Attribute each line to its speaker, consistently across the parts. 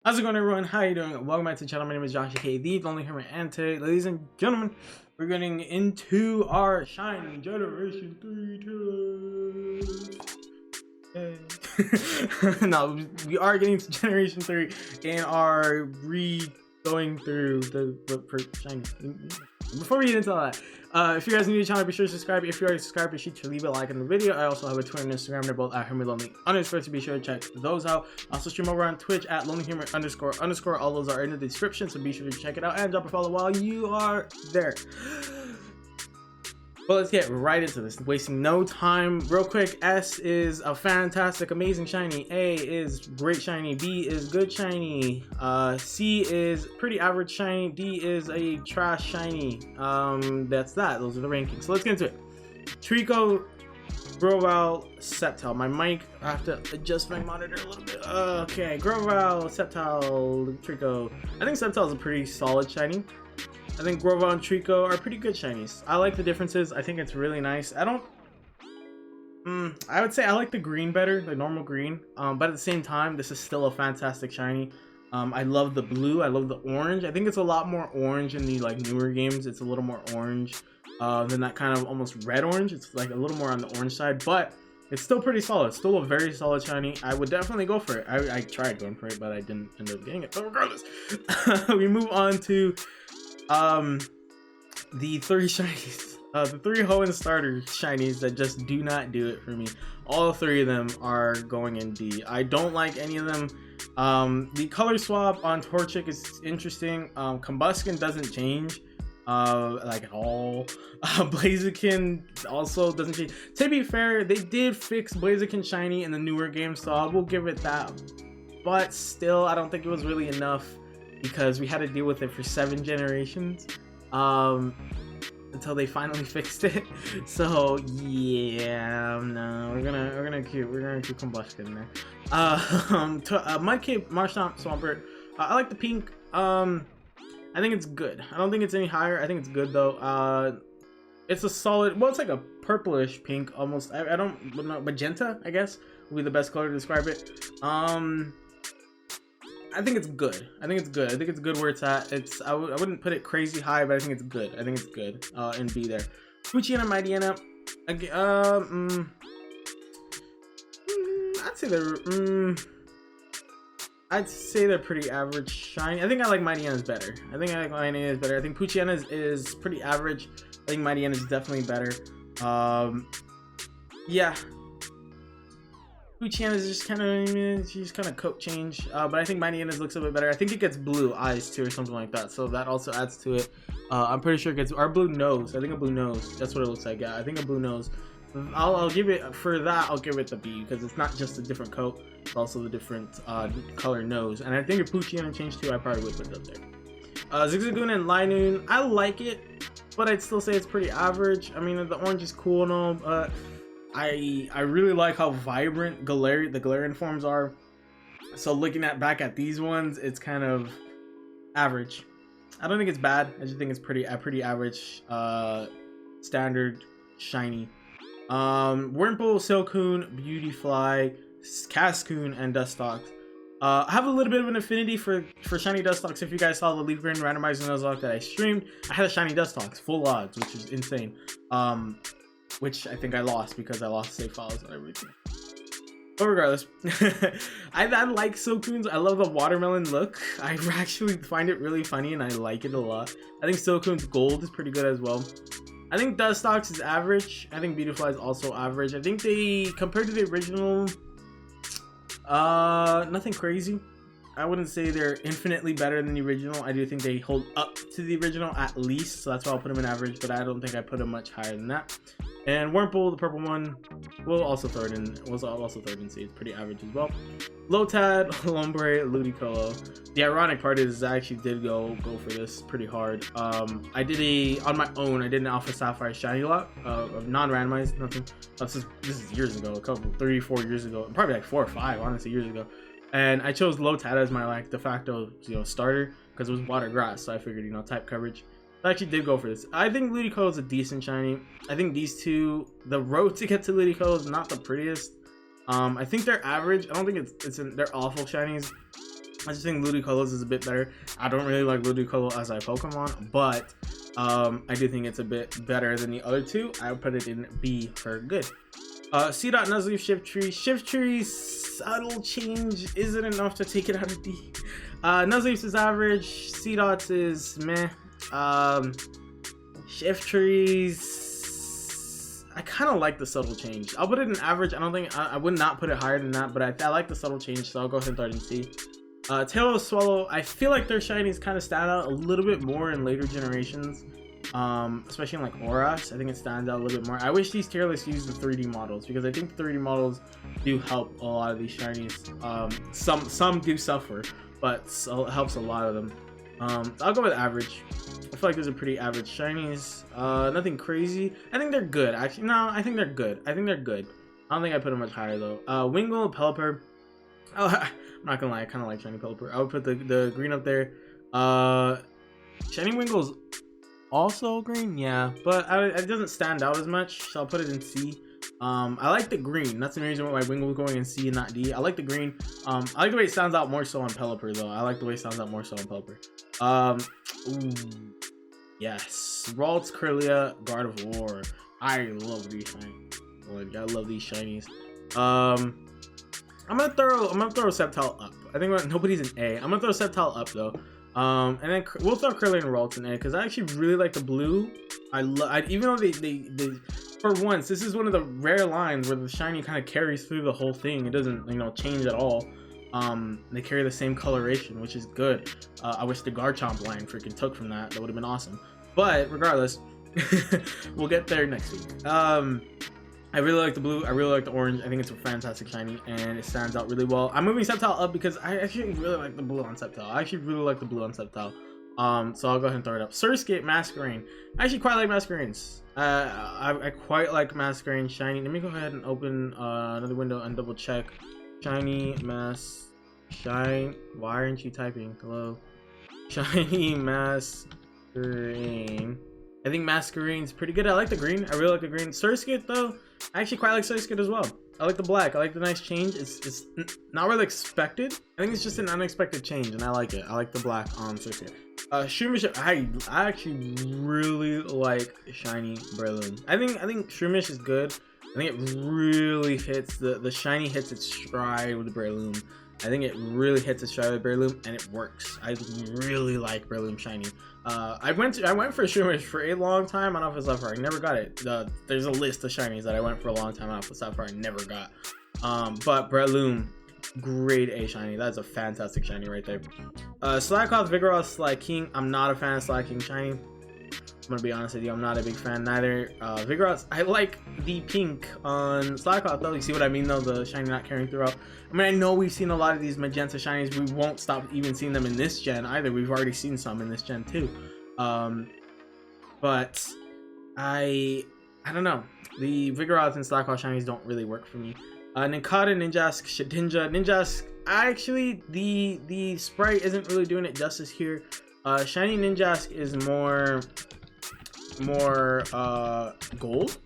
Speaker 1: How's it going, everyone? How you doing? Welcome back to the channel. My name is Josh, aka the Lonely Hermit, and today, ladies and gentlemen, we're getting into our Shiny Generation 3 tours. No, we are getting to Generation 3 and are going through the for Shiny. Before we get into all that, if you guys are new to the channel, be sure to subscribe. If you already subscribed, be sure to leave a like in the video. I also have a Twitter and Instagram. They're both at HermitLonely_, so be sure to check those out. I also stream over on Twitch at LonelyHermit__. All those are in the description, so be sure to check it out and drop a follow while you are there. Well, let's get right into this, wasting no time. Real quick, S is a fantastic, amazing shiny. A is great shiny. B is good shiny. C is pretty average shiny. D is a trash shiny. That's that. Those are the rankings. So let's get into it. Trico, Grovyle, Sceptile. My mic, I have to adjust my monitor a little bit. Okay, Grovyle, Sceptile, Trico. I think Sceptile is a pretty solid shiny. I think Grovyle and Trico are pretty good shinies. I like the differences. I think it's really nice. I would say I like the green better, the normal green. But at the same time, this is still a fantastic shiny. I love the blue. I love the orange. I think it's a lot more orange in the newer games. It's a little more orange than that kind of almost red orange. It's like a little more on the orange side, but it's still pretty solid. Still a very solid shiny. I would definitely go for it. I tried going for it, but I didn't end up getting it. But regardless, we move on to the three shinies, the three HOENN starter shinies that just do not do it for me. All three of them are going in D. I don't like any of them. The color swap on Torchic is interesting. Combustion doesn't change like at all. Blaziken also doesn't change. To be fair, they did fix Blaziken shiny in the newer game, so I will give it that, but still I don't think it was really enough, because we had to deal with it for 7 generations until they finally fixed it. So yeah, no, we're gonna keep Combustion in there. Mudkip, Marshtomp, Swampert. I like the pink. I think it's good. I don't think it's any higher. I think it's good though. It's a solid. Well, it's like a purplish pink almost. I don't know, magenta, I guess would be the best color to describe it. I think it's good. I think it's good. I think it's good where it's at. I wouldn't put it crazy high, but I think it's good. I think it's good. In B there. Poochyena, Mightyena. I'd say they're pretty average shiny. I think I like Mightyena's better. I think Poochyena is pretty average. I think Mightyena is definitely better. Yeah. Poochyena is just kind of coat change, but I think Mightyena's looks a bit better. I think it gets blue eyes too, or something like that, so that also adds to it. I'm pretty sure it gets our blue nose. I think a blue nose. That's what it looks like. Yeah, I think a blue nose. I'll give it for that. I'll give it the B, because it's not just a different coat; it's also the different color nose. And I think if Poochyena changed too, I probably would put it up there. Zigzagoon and Linoon, I like it, but I'd still say it's pretty average. I mean, the orange is cool and all, but I really like how vibrant the Galarian forms are. So looking back at these ones, it's kind of average. I don't think it's bad. I just think it's pretty average, standard shiny. Wurmple, Silcoon, Beautyfly, Cascoon, and Dustox. I have a little bit of an affinity for shiny Dustox. If you guys saw the Leaf Green randomizer Nuzlocke that I streamed, I had a shiny Dustox, full odds, which is insane. Which I think I lost because I lost save files and everything. But regardless, I like Silcoons. I love the watermelon look. I actually find it really funny and I like it a lot. I think Silcoon's gold is pretty good as well. I think Dustox is average. I think Beautyfly is also average. I think they, compared to the original, nothing crazy. I wouldn't say they're infinitely better than the original. I do think they hold up to the original at least, so that's why I'll put them in average, but I don't think I put them much higher than that. And Wurmple, the purple one, was also third in C. It's pretty average as well. Lotad, Lombre, Ludicolo. The ironic part is I actually did go for this pretty hard. I did on my own. I did an Alpha Sapphire shiny lot, non-randomized, nothing. This is years ago, 3-4 years ago, probably like 4 or 5, honestly, years ago. And I chose Lotad as my de facto starter because it was water grass, so I figured type coverage. I actually did go for this. I think Ludicolo is a decent shiny. I think these two, the road to get to Ludicolo is not the prettiest. I think they're average. I don't think they're awful shinies. I just think Ludicolo is a bit better. I don't really like Ludicolo as a Pokemon, but I do think it's a bit better than the other two. I would put it in B for good. C-Dot, Nuzleaf, Shiftry. Shiftry's subtle change isn't enough to take it out of D. Nuzleaf's is average. C-Dot's is meh. Shiftry's, I kind of like the subtle change. I'll put it in average. I don't think I would not put it higher than that, but I like the subtle change, so I'll go ahead and throw it in C. Tail Swallow, I feel like their shinies kind of stand out a little bit more in later generations, especially in like Oras. I think it stands out a little bit more. I wish these tier lists used the 3D models, because I think the 3D models do help a lot of these shinies. Some do suffer, but it helps a lot of them. I'll go with average. I feel like those are pretty average shinies. Nothing crazy. I think they're good. Actually, no, I think they're good. I don't think I put them much higher though. Wingull, Pelipper. Oh, I'm not gonna lie, I kind of like shiny Pelipper. I would put the green up there. Shiny Wingull's also green, yeah, but it doesn't stand out as much, so I'll put it in C. I like the green. That's the reason why Wingull was going in C and not D. I like the green. I like the way it stands out more so on Pelipper though. Ooh, yes. Ralts, Kirlia, Guard of War. I love these shinies. I love these shinies. I'm gonna throw Sceptile up. I think nobody's in A. I'm gonna throw Sceptile up though. And then we'll throw Kirlia and Ralts in A, because I actually really like the blue. Even though they for once, this is one of the rare lines where the shiny kind of carries through the whole thing. It doesn't, change at all. They carry the same coloration, which is good. I wish the Garchomp line freaking took from that. That would have been awesome. But regardless, we'll get there next week. I really like the blue. I really like the orange. I think it's a fantastic shiny, and it stands out really well. I'm moving Sceptile up because I actually really like the blue on Sceptile. So I'll go ahead and throw it up. Surskit, Masquerain. I actually quite like Masquerains. I quite like Masquerain shiny. Let me go ahead and open another window and double check. Shiny Shine. Why aren't you typing? Hello. Shiny Masquerain. I think Masquerain's pretty good. I like the green. I really like the green. Surskit though, I actually quite like Surskit as well. I like the black. I like the nice change. It's not really expected. I think it's just an unexpected change, and I like it. I like the black on Surskit. Shroomish, I actually really like shiny Breloom. I think Shroomish is good. I think it really hits the shiny hits its stride with Breloom. I think it really hits its stride with Breloom, and it works. I really like Breloom shiny. I went for Shroomish for a long time on Alpha Sapphire. I never got it. There's a list of shinies that I went for a long time on Alpha Sapphire. I never got. But Breloom, grade A shiny. That's a fantastic shiny right there. Slakoth, Vigoroth, Slaking. I'm not a fan of Slaking shiny. I'm gonna be honest with you, I'm not a big fan neither. Vigoroth, I like the pink on Slakoth though. You see what I mean though? The shiny not carrying throughout. I mean, I know we've seen a lot of these magenta shinies. We won't stop even seeing them in this gen either. We've already seen some in this gen too. But I don't know. The Vigoroth and Slakoth shinies don't really work for me. Nincada, Ninjask, Shedinja. Ninjask, actually the sprite isn't really doing it justice here. Shiny Ninjask is more gold.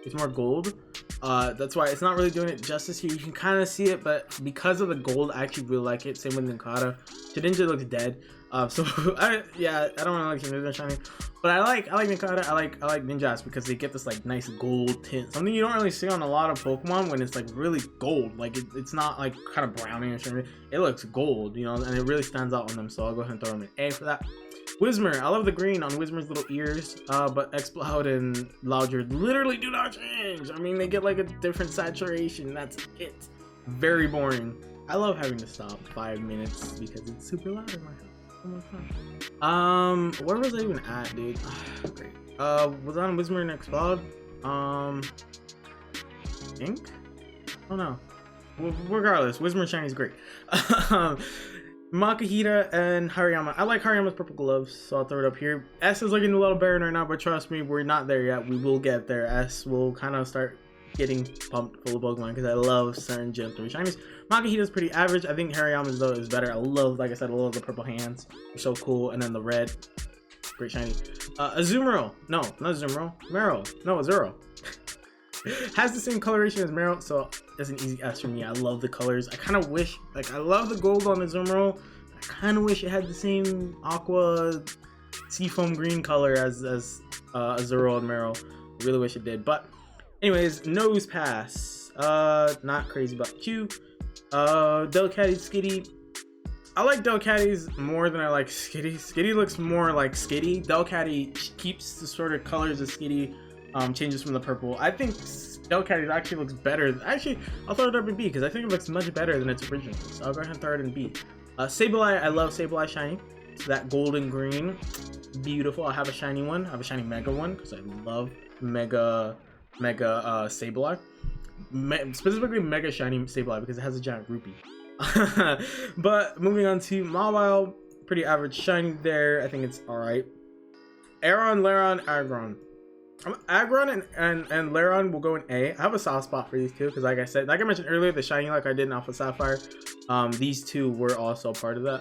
Speaker 1: It's more gold. That's why it's not really doing it justice here. You can kind of see it, but because of the gold, I actually really like it. Same with Nincada. Shedinja looks dead. So I don't really like Shedinja shiny, but I like Nincada. I like Ninjas because they get this like nice gold tint, something you don't really see on a lot of Pokemon when it's like really gold. Like it's not like kind of browning or something. It looks gold, and it really stands out on them. So I'll go ahead and throw them an A for that. Whismur, I love the green on Whismur's little ears, but Explode and Loudred literally do not change. I mean, they get like a different saturation. That's it. Very boring. I love having to stop 5 minutes because it's super loud in my house. Oh my god. Where was I even at, dude? Great. Was I on Whismur and Explode? Ink? Oh no. Well, regardless, Whismur shiny is great. Makahita and Hariyama. I like Hariyama's purple gloves, so I'll throw it up here. S is looking a little barren right now, but trust me, we're not there yet. We will get there. S will kind of start getting pumped full of Pokemon because I love certain Gen 3 shinies. Makahita's pretty average. I think Hariyama's though is better. Like I said, I love the purple hands. They're so cool. And then the red. Great shiny. Azumarill. No, not Azumarill. Marill. No, Azurill. Has the same coloration as Marill, so that's an easy S for me. I love the colors. I kind of wish, I love the gold on Azumarill. I kind of wish it had the same aqua seafoam green color as Azuro and Meryl. I really wish it did. But anyways, nose pass. Not crazy about Q. Delcatty, Skitty. I like Delcatties more than I like Skitty. Skitty looks more like Skitty. Delcatty keeps the sort of colors of Skitty, changes from the purple. I think Delcatty actually looks better. Actually, I'll throw it up in B because I think it looks much better than its original. So I'll go ahead and throw it in B. Sableye, I love Sableye shiny. So that golden green, beautiful. I have a shiny one. I have a shiny mega one because I love mega Sableye. Specifically mega shiny Sableye because it has a giant rupee. But moving on to Mawile, pretty average shiny there. I think it's alright. Aron, Lairon, Aggron. Aggron and Lairon will go in A. I have a soft spot for these two because like I mentioned earlier, the shiny like I did in Alpha Sapphire, these two were also part of that.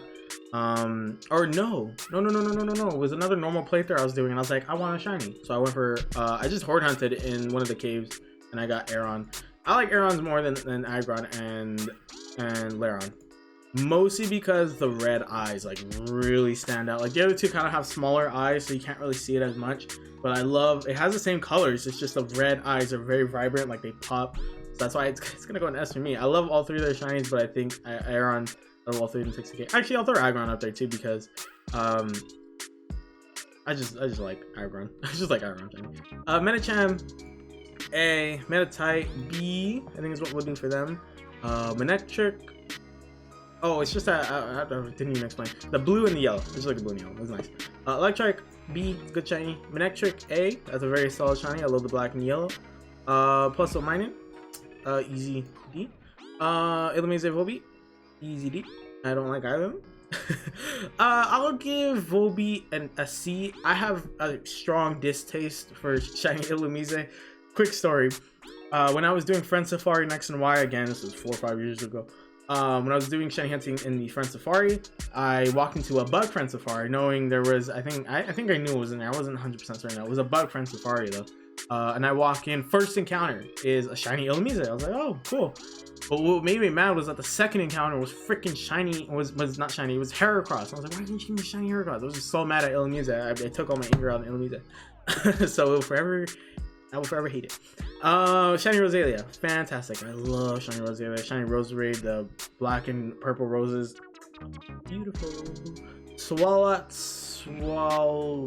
Speaker 1: Or no. It was another normal playthrough I was doing and I was like, I want a shiny. So I went for, I just horde hunted in one of the caves and I got Aron. I like Arons more than Aggron and Lairon. Mostly because the red eyes like really stand out. Like the other two kind of have smaller eyes so you can't really see it as much. But I love, it has the same colors. It's just the red eyes are very vibrant, like they pop. So that's why it's gonna go an S for me. I love all three of their shinies, but I think Aron, I love all three of them 60k. Actually, I'll throw Aggron up there too because I just like Aggron. I just like Aggron shiny. Medicham, A. Meditite, B. I think is what we'll do for them. Manectric. Oh, it's just I didn't even explain. The blue and the yellow. It's just like the blue and yellow. It's nice. Electric, B. Good shiny. Manectric, A. That's a very solid shiny. I love the black and yellow. Plus or minus. Easy D. Illuminaze Volbeat. Easy D. I don't like either of them. I'll give Volbeat a C. I have a strong distaste for shiny Illuminaze. Quick story. When I was doing Friend Safari X and Y again, this was 4 or 5 years ago. When I was doing shiny hunting in the Friend Safari, I walked into a bug Friend Safari, knowing there was, I think I knew it was in there. I wasn't 100% certain. It was a bug Friend Safari though. And I walk in, first encounter is a shiny Illuminaze. I was like, oh, cool. But what made me mad was that the second encounter was freaking shiny. Was not shiny. It was Heracross. I was like, why didn't you give me shiny Heracross? I was just so mad at Illuminaze. I took all my anger out on Illuminaze. So I will forever hate it. Shiny Rosalia, fantastic. I love shiny Rosalia. Shiny Rosary, the black and purple roses, beautiful. Swalot,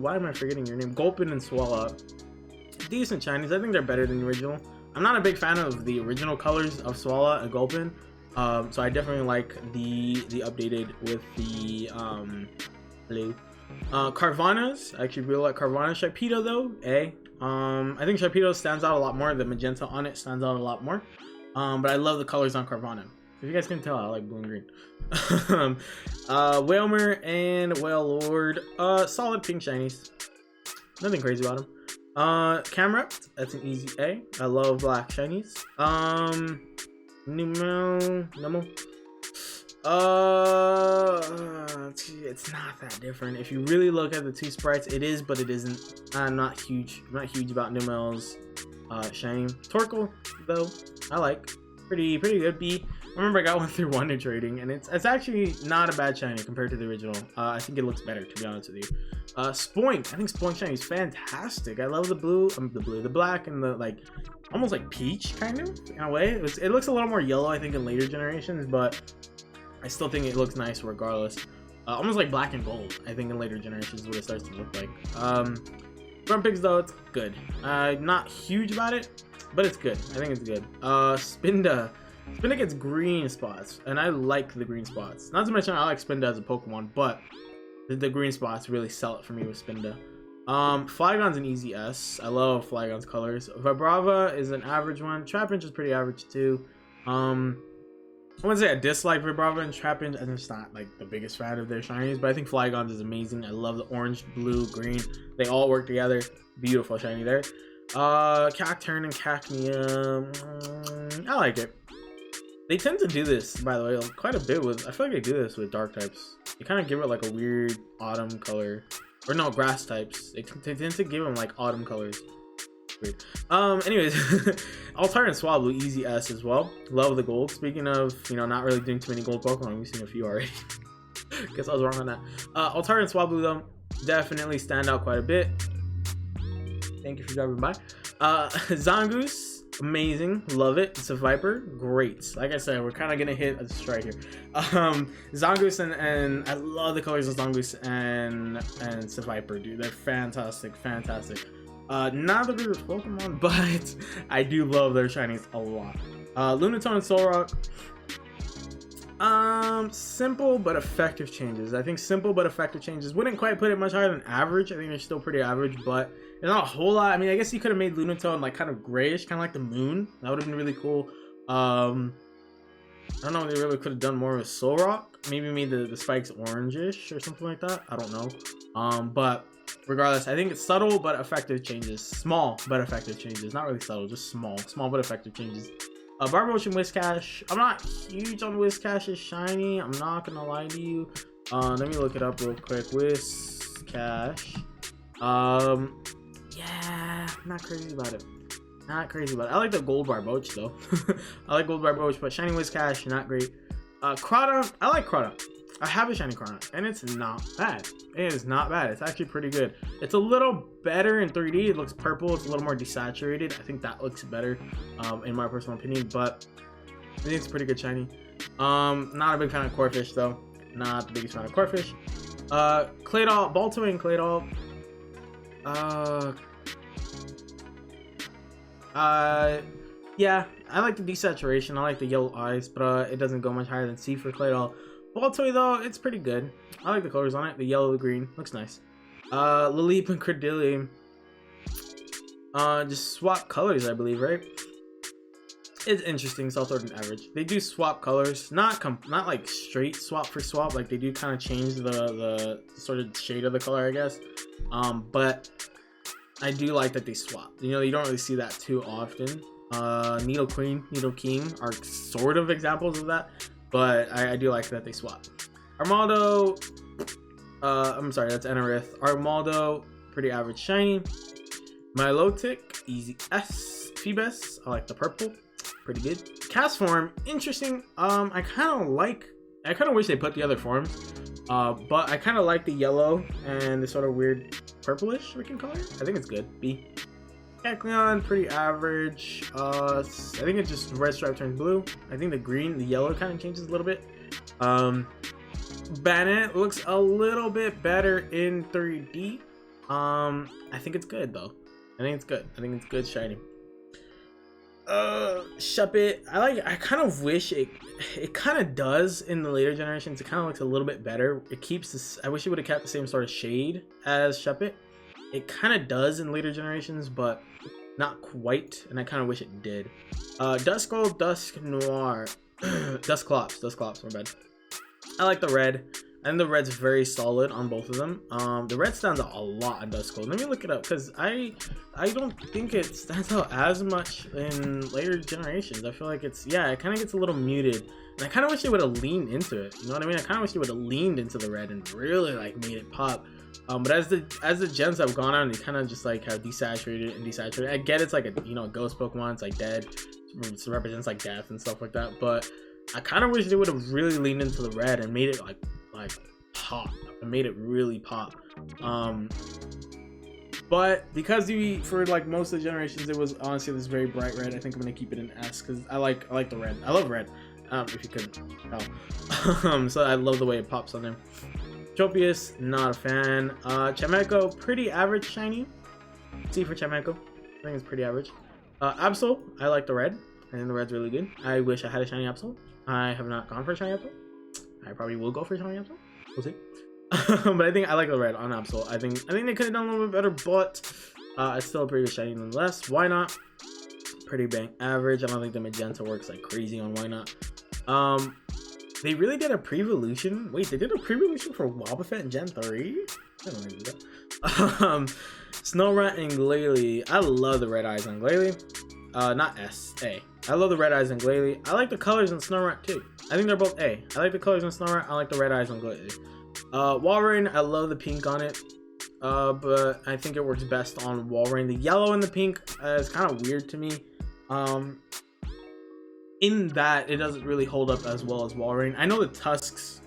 Speaker 1: why am I forgetting your name? Gulpin and Swalot, decent shinies. I think they're better than the original. I'm not a big fan of the original colors of Swalot and Gulpin, so I definitely like the updated with the blue. Carvanas, I actually really like Carvana. Sharpedo though, A. I think Sharpedo stands out a lot more. The magenta on it stands out a lot more. But I love the colors on Carvana. If you guys can tell, I like blue and green. Whalmer and Wailord, solid pink shinies. Nothing crazy about them. Camerupt, that's an easy A. I love black shinies. Numel. It's not that different. If you really look at the two sprites, it is, but it isn't. I'm not huge about Numel's shiny. Torkoal, though, I like. Pretty good. B. I remember I got one through Wonder Trading, and it's actually not a bad shiny compared to the original. I think it looks better, to be honest with you. Spoink. I think Spoink shiny is fantastic. I love the the black, and the like, almost like peach kind of in a way. It looks a little more yellow, I think, in later generations, but I still think it looks nice regardless. Almost like black and gold, I think, in later generations is what it starts to look like. Grumpigs, though, it's good. Not huge about it, but it's good. I think it's good. Spinda. Spinda gets green spots, and I like the green spots. Not to mention I like Spinda as a Pokemon, but the green spots really sell it for me with Spinda. Flygon's an easy S. I love Flygon's colors. Vibrava is an average one. Trapinch is pretty average too. I wouldn't say I dislike Vibrava and Trapinch. I'm just not like the biggest fan of their shinies, but I think Flygon's is amazing. I love the orange, blue, green. They all work together. Beautiful shiny there. Cacturn and Cacnea. I like it. They tend to do this, by the way, like, quite a bit with. I feel like they do this with dark types. They kind of give it like a weird autumn color, or no, grass types. They tend to give them like autumn colors. Weird. Anyways, Altar and Swablu, easy S as well. Love the gold. Speaking of, not really doing too many gold Pokemon, we've seen a few already. Guess I was wrong on that. Altar and Swablu though definitely stand out quite a bit. Thank you for driving by. Zangoose, amazing, love it. It's a Viper, great. Like I said, we're kind of gonna hit a strike here. Zangoose and I love the colors of Zangoose and Viper, dude. They're fantastic. Not the biggest Pokemon, but I do love their shinies a lot. Lunatone and Solrock. Simple but effective changes. I think simple but effective changes. Wouldn't quite put it much higher than average. I think they're still pretty average, but there's not a whole lot. I mean, I guess you could have made Lunatone like kind of grayish, kind of like the moon. That would have been really cool. I don't know if they really could have done more with Solrock. Maybe made the spikes orangish or something like that. I don't know. But regardless, I think it's subtle but effective changes. Small but effective changes. Not really subtle, just small but effective changes. Barboach and Whiscash. I'm not huge on Whiscash's shiny. I'm not gonna lie to you. Let me look it up real quick. Whiscash. Yeah, not crazy about it. I like the gold Barboach though. I like gold Barboach, but shiny Whiscash, not great. Crota. I like Crota. I have a shiny Crota, and it's not bad. It is not bad. It's actually pretty good. It's a little better in 3D. It looks purple. It's a little more desaturated. I think that looks better, in my personal opinion. But I think it's a pretty good shiny. Not a big fan of Corphish though. Not the biggest fan of Corphish. Claydol, Balto and Claydol. Yeah, I like the desaturation. I like the yellow eyes, but it doesn't go much higher than C for Claydol. Baltoy though, it's pretty good. I like the colors on it. The yellow, the green, looks nice. Lilip and Credillium. Just swap colors, I believe, right? It's interesting. It's also an average. They do swap colors, not like straight swap for swap. Like they do kind of change the sort of shade of the color, I guess. But I do like that they swap. You know, you don't really see that too often. Needle Queen, Needle King are sort of examples of that. But I do like that they swap. Armaldo, I'm sorry, that's Anorith. Armaldo, pretty average shiny. Milotic, easy S. Phoebus, I like the purple, pretty good. Castform, interesting. I kind of wish they put the other forms. But I kind of like the yellow and the sort of weird purplish looking color. I think it's good. B. Kecleon, pretty average. I think it's just red stripe turns blue. I think the yellow kind of changes a little bit. Bannet looks a little bit better in 3D. I think it's good though. I think it's good shiny. Shuppet, I kind of wish it kind of does in the later generations. It kind of looks a little bit better. It keeps this. I wish it would have kept the same sort of shade as Shuppet. It kind of does in later generations, but not quite, and I kind of wish it did. Duskull, Dusk Noir, Dusclops, my bad. I like the red. I think the red's very solid on both of them. The red stands out a lot on Duskull. Let me look it up, because I don't think it stands out as much in later generations. I feel like it kind of gets a little muted. And I kind of wish they would have leaned into it. You know what I mean? I kind of wish they would have leaned into the red and really like made it pop. But as the gens have gone on, they kind of just like have desaturated. I get it's like a ghost Pokemon. It's like dead. It represents like death and stuff like that. But I kind of wish they would have really leaned into the red and made it like pop. And made it really pop. But because for like most of the generations, it was honestly this very bright red. I think I'm gonna keep it in S because I like the red. I love red. If you couldn't tell. So I love the way it pops on there. Tropius, not a fan. Chimecho, pretty average shiny. C for Chimecho. I think it's pretty average. Absol, I like the red. I think the red's really good. I wish I had a shiny Absol. I have not gone for a shiny Absol. I probably will go for a shiny Absol. We'll see. But I think I like the red on Absol. I think they could have done a little bit better, but it's still a pretty good shiny nonetheless. Why not? Pretty bang average. I don't think the magenta works like crazy on Why Not. They really did a pre-evolution. Wait, they did a pre-evolution for Wobbuffet in Gen 3? I don't know that. Snorunt and Glalie. I love the red eyes on Glalie. Not S, A. I love the red eyes on Glalie. I like the colors on Snorunt too. I think they're both A. I like the colors on Snorunt. I like the red eyes on Glalie. Walrein, I love the pink on it. But I think it works best on Walrein. The yellow and the pink is kind of weird to me. In that it doesn't really hold up as well as Walrein. I know the tusks,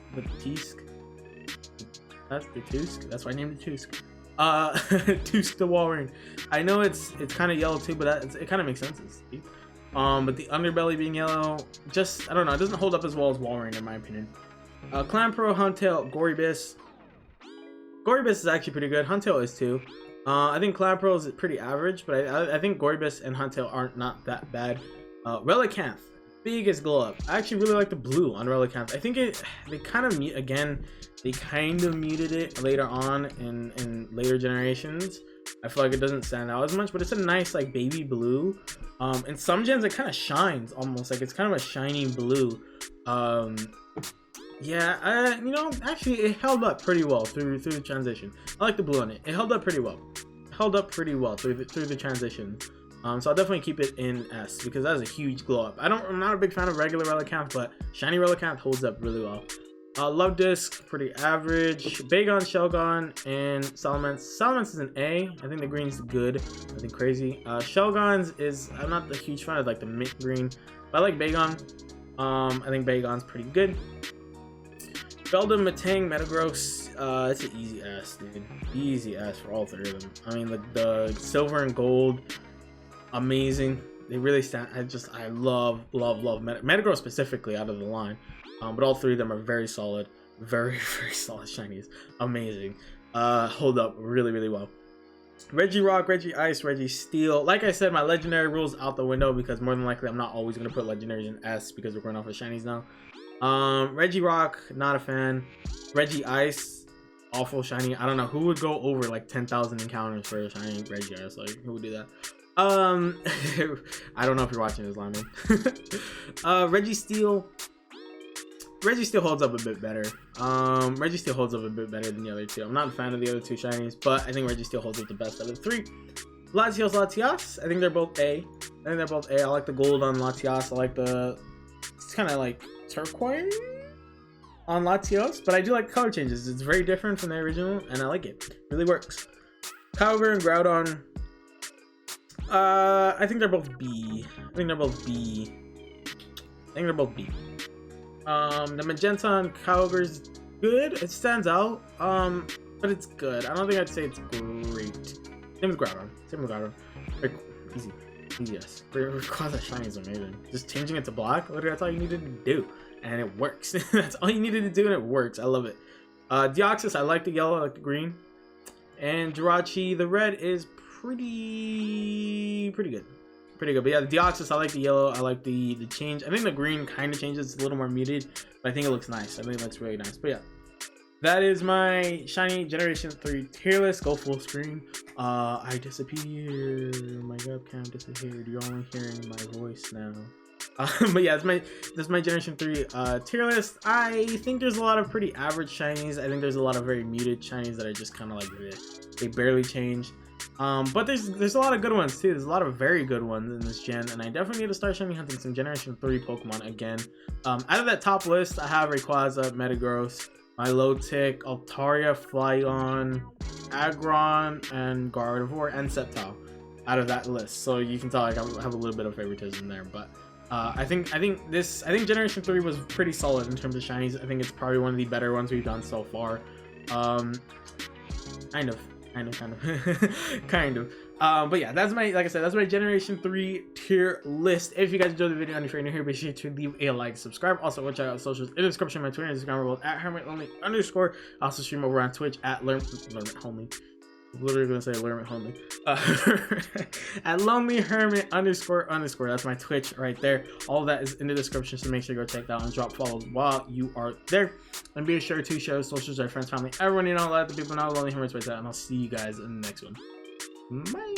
Speaker 1: That's the Tusk. That's why I named it Tusk. Tusk the Walrein. I know it's kind of yellow too, but it kind of makes sense. But the underbelly being yellow, just I don't know. It doesn't hold up as well as Walrein in my opinion. Clanpro, Huntail, Gorybus. Gorybus is actually pretty good. Huntail is too. I think Clanpro is pretty average, but I think Gorybus and Huntail aren't not that bad. Relicanth, biggest glow up. I actually really like the blue on Relicanth. I think they kind of muted it later on in later generations. I feel like it doesn't stand out as much, but it's a nice like baby blue. In some gens it kind of shines almost like it's kind of a shiny blue. Yeah, you know, actually it held up pretty well through the transition. I like the blue on it. It held up pretty well. Through the transition. So I'll definitely keep it in S because that is a huge glow up. I'm not a big fan of regular Relicanth, but shiny Relicanth holds up really well. Love Disc, pretty average. Bagon, Shelgon, and Salamence. Salamence is an A. I think the green's good. Nothing crazy. Shelgon's is, I'm not a huge fan of like the mint green, but I like Bagon. I think Bagon's pretty good. Beldum, Matang, Metagross, it's an easy S, dude. Easy S for all three of them. I mean, the silver and gold, amazing. They really stand. I love Metagross specifically out of the line. But all three of them are very solid, very solid shinies. Amazing. Hold up really well. Regirock, Regice, Registeel. Like I said, my legendary rule's out the window because more than likely I'm not always gonna put legendaries in S because we're going off of shinies now. Regirock, not a fan. Regice, awful shiny. I don't know who would go over like 10,000 encounters for a shiny Regice. Like who would do that? I don't know if you're watching this, Lyman. Registeel holds up a bit better. Registeel holds up a bit better than the other two. I'm not a fan of the other two shinies, but I think Registeel holds up the best out of the three. Latios. I think they're both A. I like the gold on Latios. I like it's kind of like turquoise on Latios, but I do like color changes. It's very different from the original, and I like it. Really works. Kyogre and Groudon. I think they're both B. The magenta on Kyogre's good. It stands out, but it's good. I don't think I'd say it's great. Same with Groudon. Easy. Yes. Rayquaza shiny is amazing. Just changing it to black, literally that's all you needed to do, and it works. That's all you needed to do, and it works. I love it. Deoxys, I like the yellow, I like the green, and Jirachi, the red is pretty good. But yeah, the Deoxys, I like the yellow. I like the change. I think the green kind of changes. It's a little more muted, but I think it looks nice. I think it looks really nice. But yeah, that is my shiny Generation 3 tier list. Go full screen. I disappeared. My webcam disappeared. You're only hearing my voice now. But yeah, that's my Generation 3 tier list. I think there's a lot of pretty average shinies. I think there's a lot of very muted shinies that are just kind of like they barely change. But there's a lot of good ones too. There's a lot of very good ones in this gen, and I definitely need to start shiny hunting some Generation 3 Pokemon again. Out of that top list, I have Rayquaza, Metagross, Milotic, Altaria, Flygon, Aggron, and Gardevoir, and Sceptile out of that list. So you can tell like, I have a little bit of favoritism there, but I think Generation 3 was pretty solid in terms of shinies. I think it's probably one of the better ones we've done so far. Kind of. But yeah, that's my, like I said, that's my Generation 3 tier list. If you guys enjoyed the video and if you're new here, be sure to leave a like, subscribe. Also, watch out socials in the description. My Twitter and Instagram are both at Hermit Lonely _. I also stream over on Twitch at Hermit. I'm literally gonna say Hermit Homely. At Lonely Hermit __. That's my Twitch right there. All that is in the description, so make sure you go check that out and drop follows while you are there. And be sure to share socials to your friends, family, everyone you know, let the people know. Lonely Hermit's right there, and I'll see you guys in the next one. Bye.